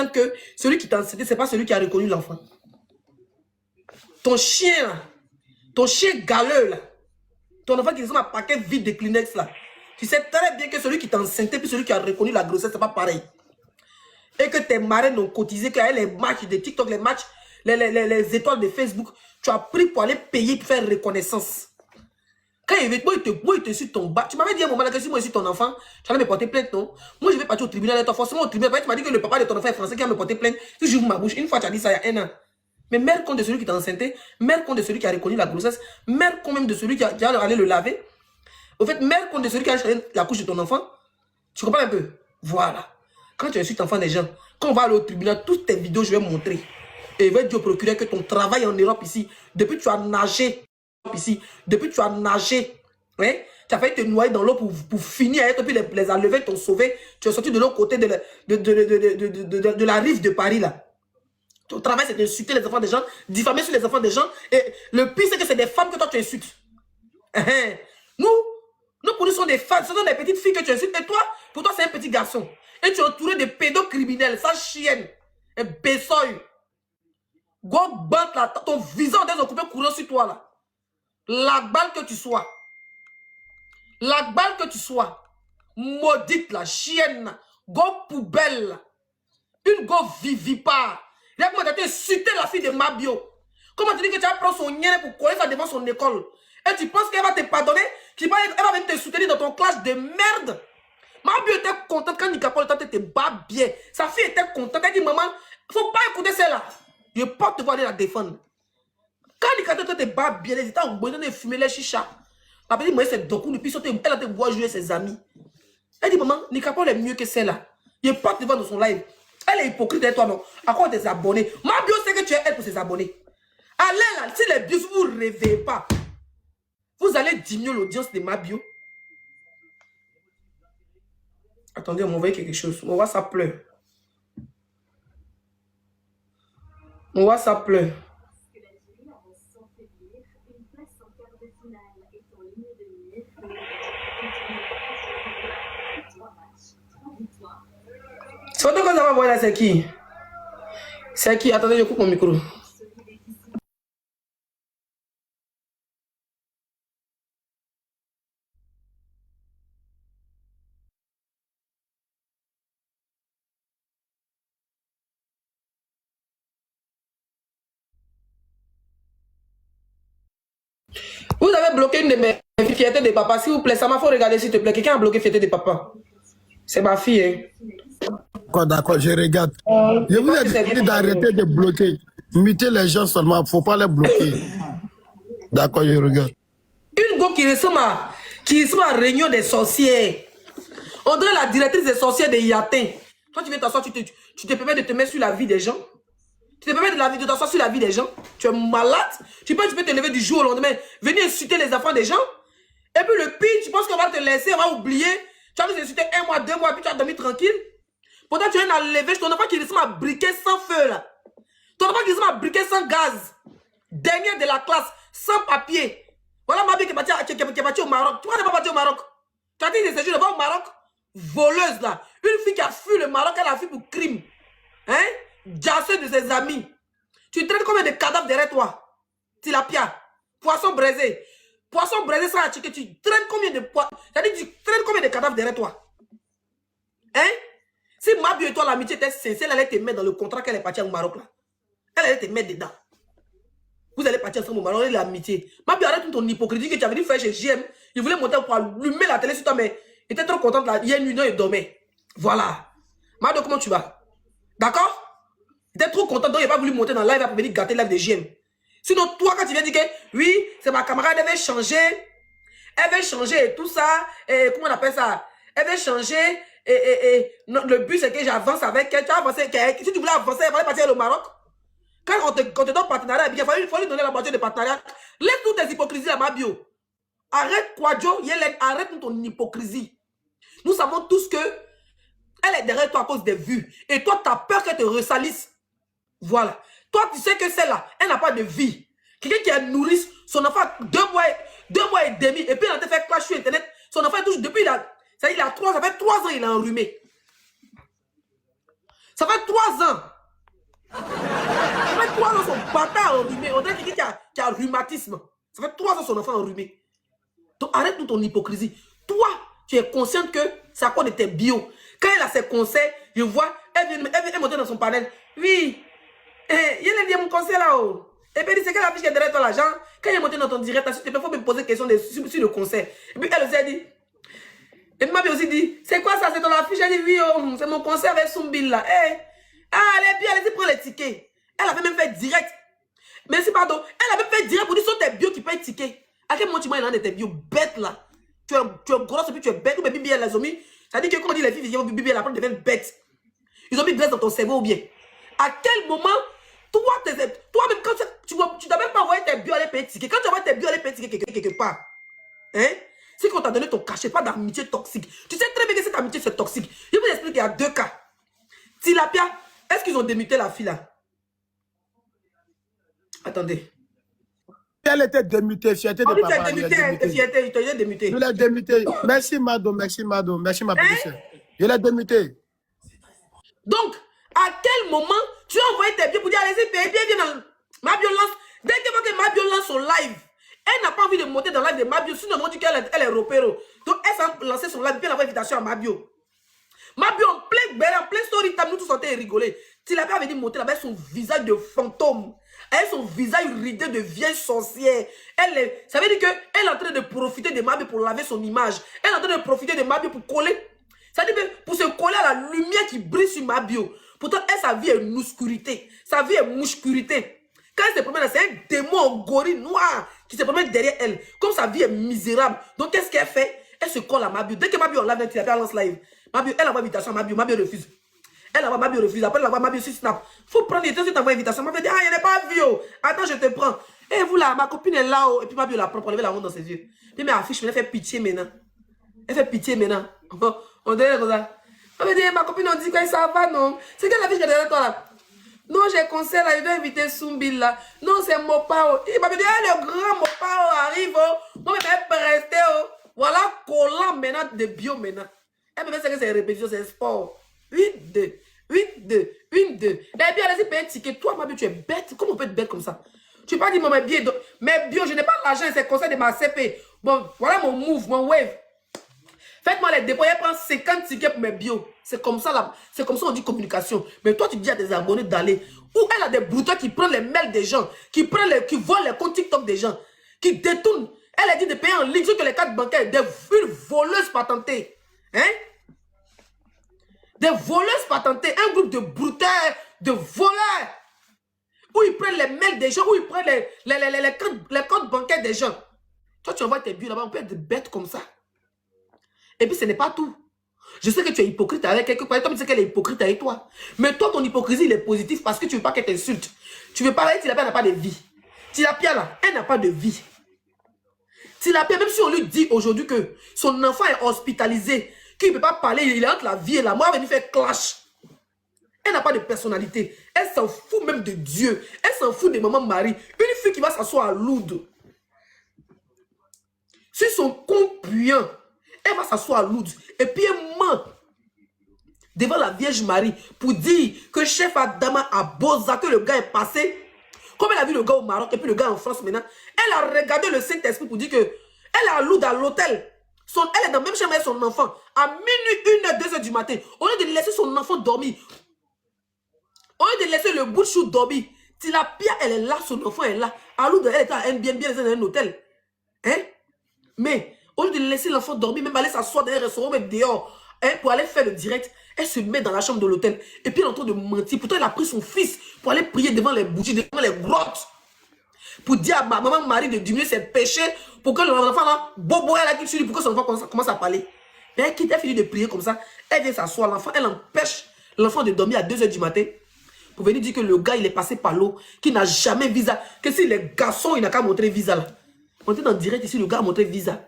que celui qui t'a enceinté, ce n'est pas celui qui a reconnu l'enfant. Ton chien, là, ton chien galeux, là, ton enfant qui ressemble à un paquet vide de Kleenex, là, tu sais très bien que celui qui t'a enceinté, puis celui qui a reconnu la grossesse, ce n'est pas pareil. Et que tes marraines ont cotisé, qu'il y a les matchs de TikTok, les matchs, les étoiles de Facebook, tu as pris pour aller payer pour faire reconnaissance. Quand il te suit ton bas, tu m'avais dit à un moment là que si moi je suis ton enfant, tu allais me porter plainte, non? Moi je vais partir au tribunal, toi forcément au tribunal, tu m'as dit que le papa de ton enfant est français qui va me porter plainte. Si j'ouvre ma bouche, une fois tu as dit ça il y a 1 an. Mais mère compte de celui qui t'a enceinté, mère compte de celui qui a reconnu la grossesse, mère compte même de celui qui a allé le laver. Au fait, mère compte de celui qui a cherché la couche de ton enfant. Tu comprends un peu? Voilà. Quand tu insultes l'enfant des gens, quand on va aller au tribunal, toutes tes vidéos, je vais montrer. Et je vais dire au procureur que ton travail en Europe ici, depuis que tu as nagé ici, depuis que tu as nagé, hein, tu as failli te noyer dans l'eau pour finir avec, et puis les enlever t'ont sauvé. Tu es sorti de l'autre côté de la rive de Paris là. Ton travail, c'est d'insulter les enfants des gens, diffamer sur les enfants des gens. Et le pire, c'est que c'est des femmes que toi, tu insultes. Nous, pour nous, sont des femmes, ce sont des petites filles que tu insultes. Et toi, pour toi, c'est un petit garçon. Et tu es entouré de pédocriminels, sa chienne, un bessoy. Go battre là, ton visage désoccupé courant sur toi là. La balle que tu sois. La balle que tu sois. Maudite la chienne. Go poubelle là. Une go vivipare. Regarde comment tu as insulté la fille de Mabio. Comment tu dis que tu vas prendre son nien pour coller ça devant son école. Et tu penses qu'elle va te pardonner? Elle va même te soutenir dans ton classe de merde. Mabio était contente quand Nicapol te bat bien. Sa fille était contente. Elle dit, maman, il ne faut pas écouter celle-là. Je ne peux pas te voir aller la défendre. Quand Nicapol te bat bien, les états ont besoin de fumer les chichas. La petite moyenne, c'est Doku. Puis elle a te voir jouer ses amis. Elle dit, maman, Nicapol est mieux que celle-là. Je ne peux pas te voir dans son live. Elle est hypocrite et toi non. À quoi tes abonnés? Mabio sait que tu es elle pour ses abonnés. Allez là, si les bios vous ne réveillez pas, vous allez diminuer l'audience de Mabio. Attendez, on m'a envoyé quelque chose. Mon WhatsApp pleure. Mon WhatsApp pleure. C'est toi qu'on va voir là, c'est qui? C'est qui? Attendez, je coupe mon micro. Vous avez bloqué une de mes fiertés de papa. S'il vous plaît, ça m'a fait regarder, s'il te plaît. Quelqu'un a bloqué fierté de papa. C'est ma fille, hein. D'accord, je regarde. Je vous ai dit d'arrêter de bloquer. Muter les gens seulement, il ne faut pas les bloquer. D'accord, je regarde. Une go qui ressemble à réunion des sorcières. On dirait la directrice des sorcières de Yatin. Toi, tu viens t'asseoir, tu te permets de te mettre sur la vie des gens. Tu te permets de t'asseoir sur la vie des gens. Tu es malade. Tu peux te lever du jour au lendemain, venir insulter les enfants des gens. Et puis le pire, tu penses qu'on va te laisser, on va oublier. Tu vas nous insulter 1 mois, 2 mois, puis tu vas dormir tranquille. Pourtant, tu viens à lever ton enfant qui ressemble à briquet sans feu là. Ton enfant qui ressemble à briquet sans gaz. Dernier de la classe, sans papier. Voilà ma vie qui est partie au Maroc. Tu vois, elle n'est pas partie au Maroc. Tu as dit de ces jours, va au Maroc. Voleuse là. Une fille qui a fui le Maroc, elle a fui pour crime. Hein? Jasseuse de ses amis. Tu traînes combien de cadavres derrière toi? Tilapia. Poisson braisé. Poisson braisé sans acheter. Tu traînes combien de poissons? C'est-à-dire, tu traînes combien de cadavres derrière toi? Hein? Si Mabio et toi, l'amitié était sincère, elle allait te mettre dans le contrat qu'elle est partie au Maroc là. Elle allait te mettre dedans. Vous allez partir ensemble au Maroc, l'amitié. Mabio, arrête ton hypocrisie que tu avais dit faire chez JM. Il voulait monter pour allumer la télé sur toi, mais il était trop content là. Hier, nuit, il dormait. Voilà. Mabio, comment tu vas? D'accord? Il était trop content, donc il n'a pas voulu monter dans le live pour venir gâter le live de JM. Sinon, toi, quand tu viens dire que oui, c'est ma camarade, elle veut changer. Elle veut changer et tout ça. Et comment on appelle ça? Elle veut changer. Le but, c'est que j'avance avec elle. Tu as avancé. Si tu voulais avancer, il fallait partir au Maroc. Quand on te donne partenariat, il faut lui donner la moitié de partenariat. Laisse toutes tes hypocrisies à Mabio. Arrête, Kwadjo, arrête ton hypocrisie. Nous savons tous que elle est derrière toi à cause des vues. Et toi, tu as peur qu'elle te ressalisse. Voilà. Toi, tu sais que celle-là, elle n'a pas de vie. Quelqu'un qui a nourri son enfant 2 mois et demi, et puis il a fait clash sur Internet. Son enfant touche depuis, ça fait 3 ans, il a enrhumé. Ça fait 3 ans. Ça fait 3 ans son bâtard enrhumé. On dirait quelqu'un qui a rhumatisme. Ça fait 3 ans son enfant enrhumé. Donc arrête toute ton hypocrisie. Toi, tu es consciente que c'est à cause de tes bio. Quand elle a ses conseils, je vois, elle monte dans son panel. Oui, il y a mon conseil là-haut. Et puis, c'est quelle affiche qui est derrière toi, l'argent? Quand il est monté dans ton direct, il faut me poser des questions sur le conseil. Et puis, elle aussi a dit, et puis, m'a aussi dit, c'est quoi ça? C'est dans l'affiche? Elle dit, oui, oh, c'est mon conseil avec Soumbil là. Eh, ah, elle est bien, elle prend les tickets. Elle avait même fait direct. Merci, pardon. Elle a même fait direct pour dire, sur tes bio qui payent ticket. À quel moment tu m'as un de tes bio bêtes là? Tu es grosse et puis tu es bête. Ou bien Bibi, elle les a mis. Ça dit que quand on dit les filles, Bibi, elle apprend de devenir bête. Ils ont mis graisse dans ton cerveau ou bien. À quel moment, toi-même, quand tu n'as même pas envoyé tes bio aller payer ticket. Quand tu envoies tes bio aller payer ticket quelque part, hein? C'est qu'on t'a donné ton cachet, pas d'amitié toxique. Tu sais très bien que cette amitié c'est toxique. Je vous explique qu'il y a 2 cas. Tilapia, est-ce qu'ils ont démuté la fille là? Attendez. Elle était démutée, fierté de papa. Elle était fierté, il t'a démuté. Je l'ai démutée. Merci, Mado, merci, Mado. Merci, ma petite soeur. Je l'ai démutée. Donc, à quel moment tu as envoyé tes biens pour dire, allez-y, viens dans ma violence. Dès que ma violence au live, elle n'a pas envie de monter dans le live de Mabio. Sinon, on dit qu'elle est repéro. Donc, elle s'est lancée sur le live, puis elle a envoyé invitation à Mabio. Mabio, en plein story time, nous tous sortis et rigoler. Tu l'as pas dit monter là-bas, son visage de fantôme. Elle, son visage ridé de vieille sorcière. Ça veut dire qu'elle est en train de profiter de Mabio pour laver son image. Elle est en train de profiter de Mabio pour coller. Ça veut dire que pour se coller à la lumière qui brille sur Mabio. Pourtant, elle, sa vie est une obscurité. Sa vie est mouchcurité. Quand elle se promène, c'est un démon en gorille noir qui se promène derrière elle. Comme sa vie est misérable. Donc, qu'est-ce qu'elle fait? Elle se colle à Mabio. Dès que Mabio en live, elle lance live. Mabio, elle envoie invitation à Mabio. Mabio refuse. Elle envoie Mabio refuse. Après, elle envoie Mabio sur Snap. Faut prendre les deux, tu envoies invitation. Mabio dit, ah, il n'est pas vu. Attends, je te prends. Et vous là, ma copine est là. Et puis Mabio la prend pour lever la honte dans ses yeux. Puis mais affiche, mais elle fait pitié maintenant. Elle fait pitié maintenant. On dirait comme ça. Mabio dit, ma copine, on dit que ça va, non? C'est quelle affiche qui est derrière toi là? Non, j'ai conseillé là, il doit inviter Soumbil là. Non, c'est Mopao. Il m'a dit, le grand Mopao arrive. Moi, je vais rester. Voilà, collant maintenant de bio maintenant. Elle me fait que c'est répétition, c'est sport. 8-2, 8-2, 1-2. Et puis, allez-y, payer un ticket. Toi, ma bio, tu es bête. Comment on peut être bête comme ça? Tu peux pas dire, mon bio, mais bio, je n'ai pas l'argent, c'est conseil de ma CP. Bon, voilà mon move, mon wave. Faites-moi les dépôts, elle prend 50 tickets pour mes bio. C'est comme ça là, c'est comme ça on dit communication. Mais toi, tu dis à des abonnés d'aller. Ou elle a des brouteurs qui prennent les mails des gens, qui volent les comptes TikTok des gens, qui détournent. Elle a dit de payer en ligne sur que les cartes bancaires, une voleuse patentée. Hein? Des voleuses patentées, un groupe de brouteurs, de voleurs. Où ils prennent les mails des gens, où ils prennent les comptes bancaires des gens. Toi, tu envoies tes bio là-bas, on peut être bête comme ça. Et puis, ce n'est pas tout. Je sais que tu es hypocrite avec quelqu'un. Toi, tu sais qu'elle est hypocrite avec toi. Mais toi, ton hypocrisie, il est positif parce que tu ne veux pas qu'elle t'insulte. Tu ne veux pas, Tilapia n'a pas de vie. Tilapia, là, elle n'a pas de vie. Tilapia, même si on lui dit aujourd'hui que son enfant est hospitalisé, qu'il ne peut pas parler, il est entre la vie et la mort, elle va venir faire clash. Elle n'a pas de personnalité. Elle s'en fout même de Dieu. Elle s'en fout de maman Marie. Une fille qui va s'asseoir à Lourdes. Sur son compte puant. Elle va s'asseoir à Lourdes et puis elle ment devant la Vierge Marie pour dire que chef Adama à Boza, que le gars est passé. Comme elle a vu le gars au Maroc et puis le gars en France maintenant, elle a regardé le Saint-Esprit pour dire que elle est à Lourdes à l'hôtel. Elle est dans le même chambre avec son enfant. À minuit, 1h, 2h du matin, au lieu de laisser son enfant dormir, au lieu de laisser le bout de chou dormir, Tilapia, elle est là, son enfant est là. À Lourdes, elle est à dans un hôtel. Hein? Mais au lieu de laisser l'enfant dormir, même aller s'asseoir dans un restaurant, même dehors, hein, pour aller faire le direct, elle se met dans la chambre de l'hôtel. Et puis elle est en train de mentir. Pourtant, elle a pris son fils pour aller prier devant les bougies, devant les grottes. Pour dire à ma maman Marie de diminuer ses péchés, pour que l'enfant là, bobo, elle a dit sur lui, pour que son enfant commence à parler. Mais elle quitte, elle finit de prier comme ça. Elle vient s'asseoir, l'enfant, elle empêche l'enfant de dormir à 2h du matin. Pour venir dire que le gars, il est passé par l'eau, qu'il n'a jamais visa. Que si les garçons, il n'a qu'à montrer visa là. On est en direct ici, le gars a montré visa.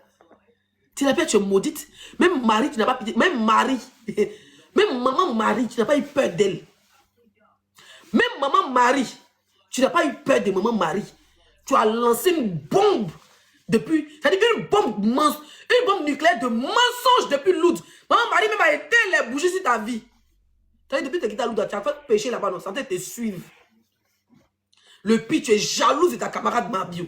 Tilapia, tu es maudite. Même Marie, tu n'as pas pitié. Même Marie. Même maman Marie, tu n'as pas eu peur d'elle. Même maman Marie, tu n'as pas eu peur de maman Marie. Tu as lancé une bombe depuis. C'est-à-dire une bombe nucléaire de mensonge depuis Lourdes. Maman Marie même a éteint les bougies sur ta vie. Tu as dit, depuis que tu as quitté Alouda, tu as fait péché là-bas, non, ça te suivre. Le pire, tu es jalouse de ta camarade Mabio.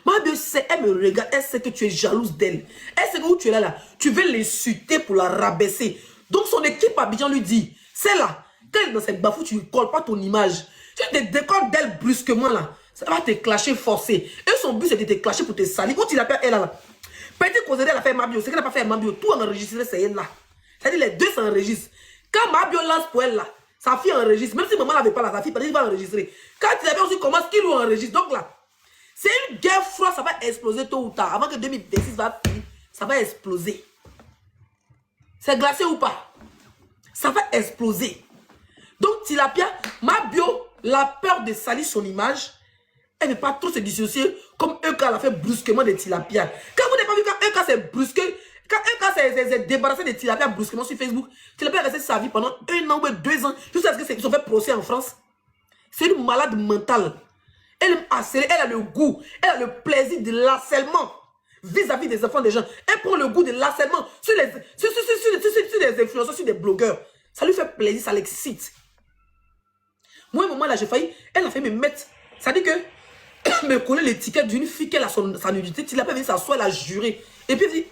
Mabio, elle me regarde, elle sait que tu es jalouse d'elle. Elle sait que où tu es là, tu veux l'insulter pour la rabaisser. Donc son équipe Abidjan lui dit, c'est là, quand elle est dans cette bafou, tu ne colles pas ton image. Tu te décolles d'elle brusquement là. Ça va te clasher forcé. Et son but, c'est de te clasher pour te salir. Où tu l'appelles elle là. Peut-être qu'elle a fait Mabio. Ce qu'elle n'a pas fait Mabio, tout enregistré, c'est elle là. C'est-à-dire les deux s'enregistrent. Quand Mabio lance pour elle là, sa fille enregistre. Même si maman n'avait pas là, sa fille peut-être va enregistrer. Quand tu l'avais aussi commence, qu'il lui enregistre. Donc là, c'est une guerre froide, ça va exploser tôt ou tard. Avant que 2026 va finir, ça va exploser. C'est glacé ou pas? Ça va exploser. Donc Tilapia, Mabio, la peur de salir son image, elle ne veut pas trop se dissocier comme Euka l'a fait brusquement de Tilapia. Quand vous n'avez pas vu quand Euka s'est brusqué, quand Euka s'est débarrassé de Tilapia brusquement sur Facebook, Tilapia a resté sa vie pendant 1 an ou 2 ans, jusqu'à ce qu'ils ont fait procès en France. C'est une malade mentale. Elle aime harceler, elle a le goût, elle a le plaisir de l'harcèlement vis-à-vis des enfants des gens. Elle prend le goût de l'harcèlement sur les influenceurs, sur des blogueurs. Ça lui fait plaisir, ça l'excite. Moi, à un moment là, j'ai failli, elle a fait me mettre, ça dit que, me coller l'étiquette d'une fille qu'elle a sa nudité, il a pas vu s'asseoir, elle a juré. Et puis il dit,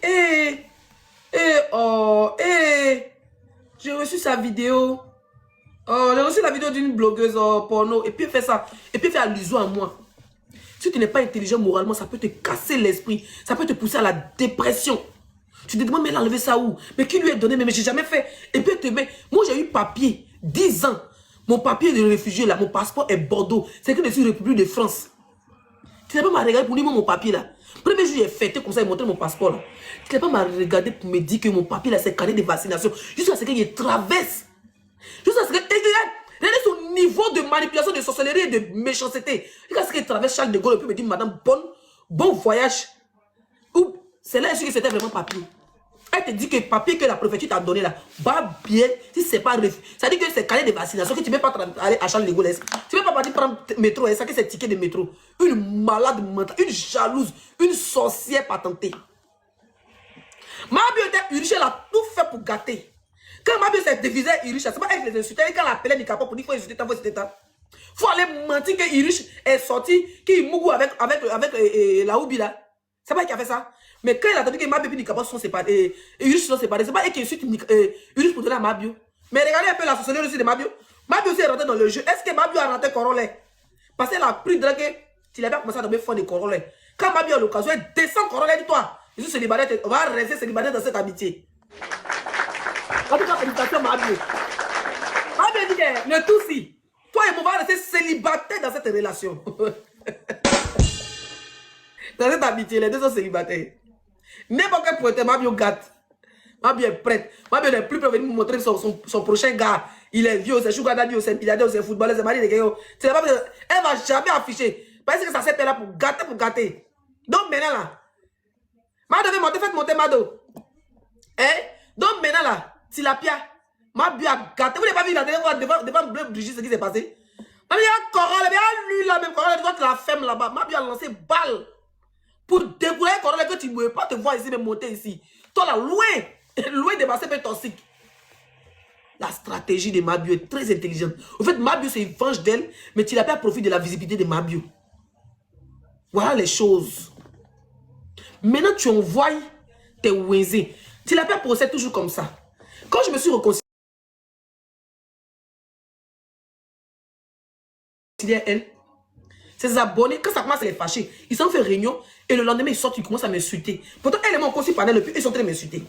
j'ai reçu sa vidéo. Oh, j'ai reçu la vidéo d'une blogueuse porno. Et puis elle fait ça. Et puis elle fait allusion à moi. Si tu n'es pas intelligent moralement, ça peut te casser l'esprit. Ça peut te pousser à la dépression. Tu te demandes, mais elle a enlevé ça où? Mais qui lui a donné? Mais j'ai jamais fait. Et puis elle te met. Moi, j'ai eu papier. 10 ans. Mon papier de réfugié, là, mon passeport est Bordeaux. C'est que je suis République de France. Tu n'as pas m'a regardé pour dire mon papier, là. Premier jour, j'ai fêté comme ça, il montré mon passeport, là. Tu n'as pas m'a regardé pour me dire que mon papier, là, c'est carnet de vaccination. Jusqu'à ce qu'il traverse. Jusqu'à ce qu'il regardez son niveau de manipulation, de sorcellerie et de méchanceté. Jusqu'à ce qu'il traverse Charles de Gaulle et puis me dit, madame, bon voyage. Ou c'est là que c'était vraiment papier. Elle te dit que le papier que la préfecture t'a donné là, va bien, si c'est pas refus. Ça dit que c'est carnet de vaccination, que tu ne peux pas aller à Charles de Gaulle. Tu ne peux pas partir prendre métro, ça que c'est ticket de métro. Une malade mentale, une jalouse, une sorcière patentée. Mabio était Uriche, elle a tout fait pour gâter. Quand Mabio s'est dévisé Irish, c'est pas elle qui les insultait. Quand elle appelait Nikapa pour dire qu'il faut insulter tant, faut insulter tant. Faut aller mentir que Irish est sorti, qu'il mougou avec la Oubi là. C'est pas elle qui a fait ça. Mais quand elle a entendu que Mabio et Nikapa sont séparés, Irish sont séparés, c'est pas elle qui insulte Irish pour donner à Mabio. Mais regardez un peu la sorcellerie aussi de Mabio. Mabio aussi est rentré dans le jeu. Est-ce que Mabio a rentré Corolet? Parce qu'elle a pris de là que tu l'avais commencé à tomber fond de Corolet. Quand Mabio a l'occasion, elle descend Corolet, dis-toi. Je suis célibataire, on va rester célibataire dans cette amitié. En tout cas, félicitations, Mabio. Mabio dit que le tout si, toi et moi, on va rester célibataires dans cette relation. Dans cette amitié, les deux sont célibataires. N'importe quel poète, Mabio gâte. Mabio est prête. Mabio n'est plus prêt à venir me montrer son prochain gars. Il est vieux, c'est Sugar Daddy, c'est milliardaire, c'est footballeur, c'est mari de quelqu'un. Elle va jamais afficher. Parce que ça s'est là pour gâter, pour gâter. Donc maintenant là, Mado devait monter, faites monter Mado. Hein? Donc maintenant là, Tilapia, Mabio a gâté. Vous n'avez pas vu la dernière fois devant Brigitte ce qui s'est passé? Mabio a Corolle, lui là même, Corolle, tu vois que la femme là-bas, Mabio a lancé balle pour découvrir Corolle que tu ne pouvais pas te voir ici, mais monter ici. Toi là, loin de passer peu toxique. La stratégie de Mabio est très intelligente. En fait, Mabio se venge d'elle, mais Tilapia profite de la visibilité de Mabio. Voilà les choses. Maintenant, tu envoies tes ouézés. Tilapia procède toujours comme ça. Quand je me suis réconcilié elle, ses abonnés, quand ça commence à les fâcher, ils s'en fait réunion et le lendemain, ils sortent, ils commencent à m'insulter. Pourtant, elle et moi, on aussi pendant le plus, ils sont en train de m'insulter.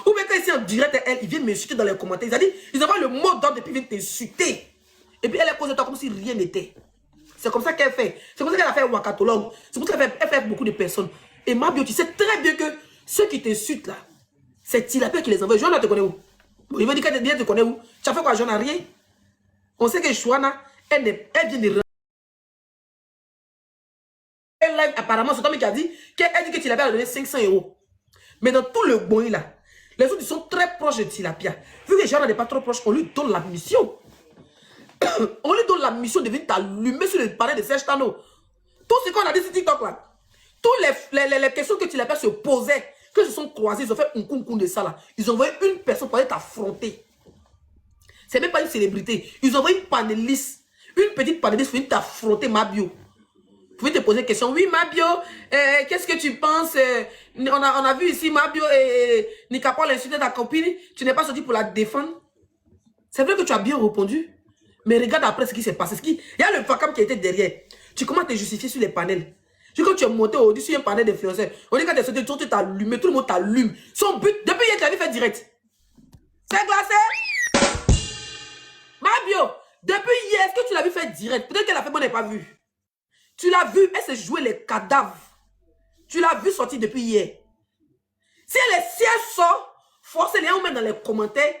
Ou bien quand ils sont en direct, elle, ils viennent m'insulter dans les commentaires. Ils envoient le mot d'ordre et puis ils viennent t'insulter. Et puis elle est cause de toi comme si rien n'était. C'est comme ça qu'elle fait. C'est comme ça qu'elle a fait Wakatolog. C'est pour ça qu'elle fait beaucoup de personnes. Et Mabio, tu sais très bien que ceux qui t'insultent là, c'est Tilapia qui les envoie. Joanna te connaît où? Il veut dire qu'elle te connaît où? Tu as fait quoi, Joanna? Rien. On sait que Joanna, elle vient de... Elle live apparemment, c'est toi qui a dit qu'elle dit que Tilapia a donné 500 €. Mais dans tout le bon là, les autres ils sont très proches de Tilapia. Vu que Joanna n'est pas trop proche, on lui donne la mission. On lui donne la mission de venir t'allumer sur le palais de Serge Tano. Tout ce qu'on a dit sur TikTok là, toutes les questions que Tilapia se posait, que se sont croisées, ils ont fait un concours de ça là. Ils ont envoyé une personne pour aller t'affronter. C'est même pas une célébrité. Ils ont envoyé une panéliste, une petite panéliste pour venir t'affronter Mabio. Pour te poser une question. Oui, Mabio, qu'est-ce que tu penses? On a vu ici Mabio et Nikapol insulter ta copine. Tu n'es pas sorti pour la défendre. C'est vrai que tu as bien répondu. Mais regarde après ce qui s'est passé. Il y a le Fakam qui était derrière. Tu commences à te justifier sur les panels. Quand tu es monté au-dessus sur un panel d'influenceurs, on dit quand tu es sorti, tu t'allumes, tout le monde t'allume. Son but, depuis hier, tu avais fait direct. C'est glacé. Mabio, depuis hier, est-ce que tu l'as vu faire direct? Peut-être qu'elle a fait, moi, je n'ai pas vu. Tu l'as vu, elle s'est jouée les cadavres. Tu l'as vu sortir depuis hier. Si elle est sort, forcez-les, on met dans les commentaires.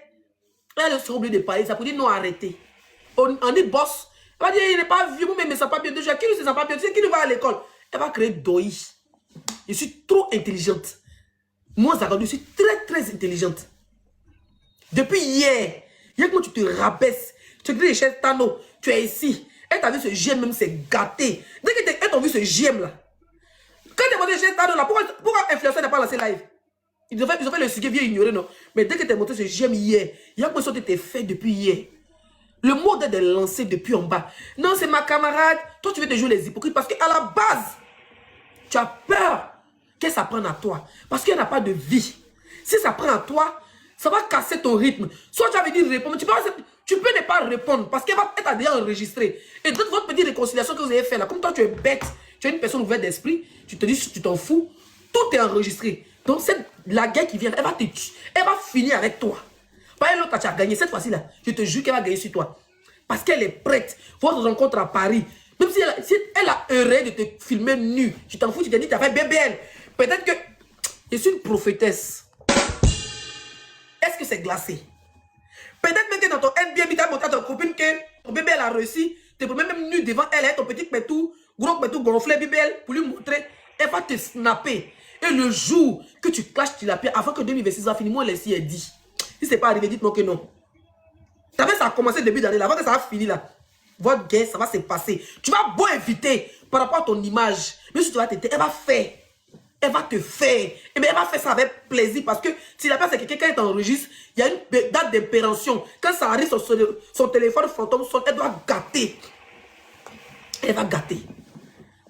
Elle sera obligée de parler, ça pour dire non, arrêtez. On dit boss. Elle va dire, il n'est pas vieux, mais ça pas bien. Déjà, qui ne se sent pas bien? Tu sais, qui ne va à l'école? Elle va créer Doi. Je suis trop intelligente. Moi, Zagadou, je suis très, très intelligente. Depuis hier, comment tu te rabaisses. Tu dis les chaises Tano, tu es ici. Elle t'a vu ce GM même, c'est gâté. Dès qu'elle t'a vu ce GM là, quand tu es monté chez Tano là, pourquoi influenceur n'a pas lancé live? Ils ont fait le sujet vieux ignoré, non? Mais dès que tu as monté ce GM hier, il y a quoi qui était fait depuis hier. Le mot est de lancer depuis en bas. Non, c'est ma camarade. Toi, tu veux te jouer les hypocrites parce qu'à la base, tu as peur que ça prenne à toi. Parce qu'il n'y a pas de vie. Si ça prend à toi, ça va casser ton rythme. Soit tu avais dit répondre, tu peux ne pas répondre parce qu'elle t'a déjà enregistré. Et toute votre petite réconciliation que vous avez fait là, comme toi tu es bête, tu es une personne ouverte d'esprit, tu te dis, tu t'en fous, tout est enregistré. Donc la guerre qui vient, elle va te tuer, elle va finir avec toi. Pas l'autre, tu as gagné cette fois-ci là, je te jure qu'elle va gagner sur toi. Parce qu'elle est prête. Votre rencontre à Paris, même si elle a heureux de te filmer nu, tu t'en fous, tu te dis, tu as fait BBL. Peut-être que je suis une prophétesse. Est-ce que c'est glacé? Peut-être même que dans ton NBA, tu as montré à ton copine que ton bébé elle a réussi. Tu peux même nu devant elle, ton petit pétou, gros pétou gonflé, BBL, pour lui montrer. Elle va te snapper. Et le jour que tu clashes Tilapia, avant que 2026 va finir, moi, Leslie a dit. Si ce n'est pas arrivé, dites-moi que non. Ça a commencé début d'année, avant que ça a fini là. Votre guerre, ça va se passer. Tu vas beau éviter par rapport à ton image. Mais si tu vas t'aider, elle va faire. Elle va te faire. Et bien, elle va faire ça avec plaisir parce que si la personne, c'est quelqu'un qui t'enregistre, il y a une date d'impération. Quand ça arrive sur son téléphone fantôme, elle doit gâter. Elle va gâter.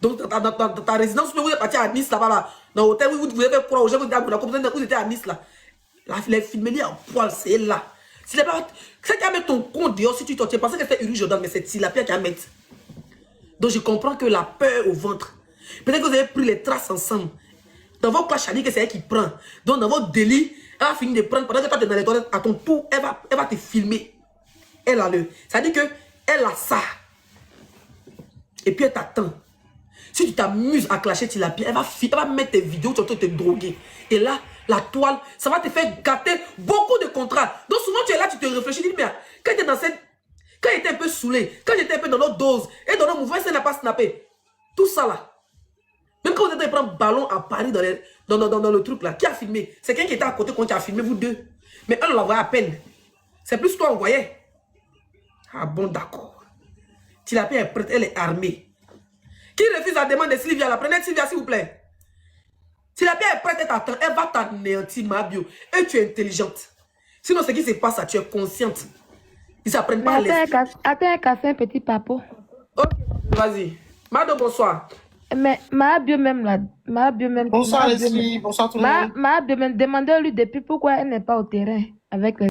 Donc, dans ta résidence, vous êtes parti à Nice là-bas, là, dans l'hôtel, vous avez croire aux gens, vous étiez à Nice là. Les filmés en poil, c'est là. C'est qui a mis ton compte dehors si tu t'en tiens. Parce que c'était Uri Jordan, mais c'est Tilapia qui a mis. Donc, je comprends que la peur au ventre. Peut-être que vous avez pris les traces ensemble. Dans votre clash, que c'est elle qui prend. Donc, dans votre délit, elle va finir de prendre. Pendant que toi, tu es dans les toilettes, à ton tour, elle va te filmer. Elle a le. Ça dit que elle a ça. Et puis, elle t'attend. Si tu t'amuses à clasher Tilapia, elle va mettre tes vidéos, tu vas te droguer. Et là, la toile, ça va te faire gâter beaucoup de contrats. Donc, souvent, tu es là, tu te réfléchis, tu dis, mais quand tu es dans cette. Quand j'étais un peu saoulé, quand j'étais un peu dans notre dose, et dans nos mouvements, ça n'a pas snappé. Tout ça là. Même quand vous êtes en train de prendre ballon à Paris dans le truc là, qui a filmé? C'est quelqu'un qui était à côté quand tu as filmé, vous deux. Mais un, on l'a voyé à peine. C'est plus toi, on voyait. Ah bon, d'accord. Tilapia est prête, elle est armée. Qui refuse la demande de Sylvia? La prenez Sylvia, s'il vous plaît. Tilapia est prête, elle va t'anéantir, Mabio. Et tu es intelligente. Sinon, ce qui se passe, tu es consciente. Ils s'apprennent pas à les... Attends un café, petit papo. Ok, vas-y. Mado, bonsoir. Mais Mabio même là. Mabio même. Bonsoir Leslie, bonsoir tout le monde. Mabio même, demandez-lui depuis pourquoi elle n'est pas au terrain avec les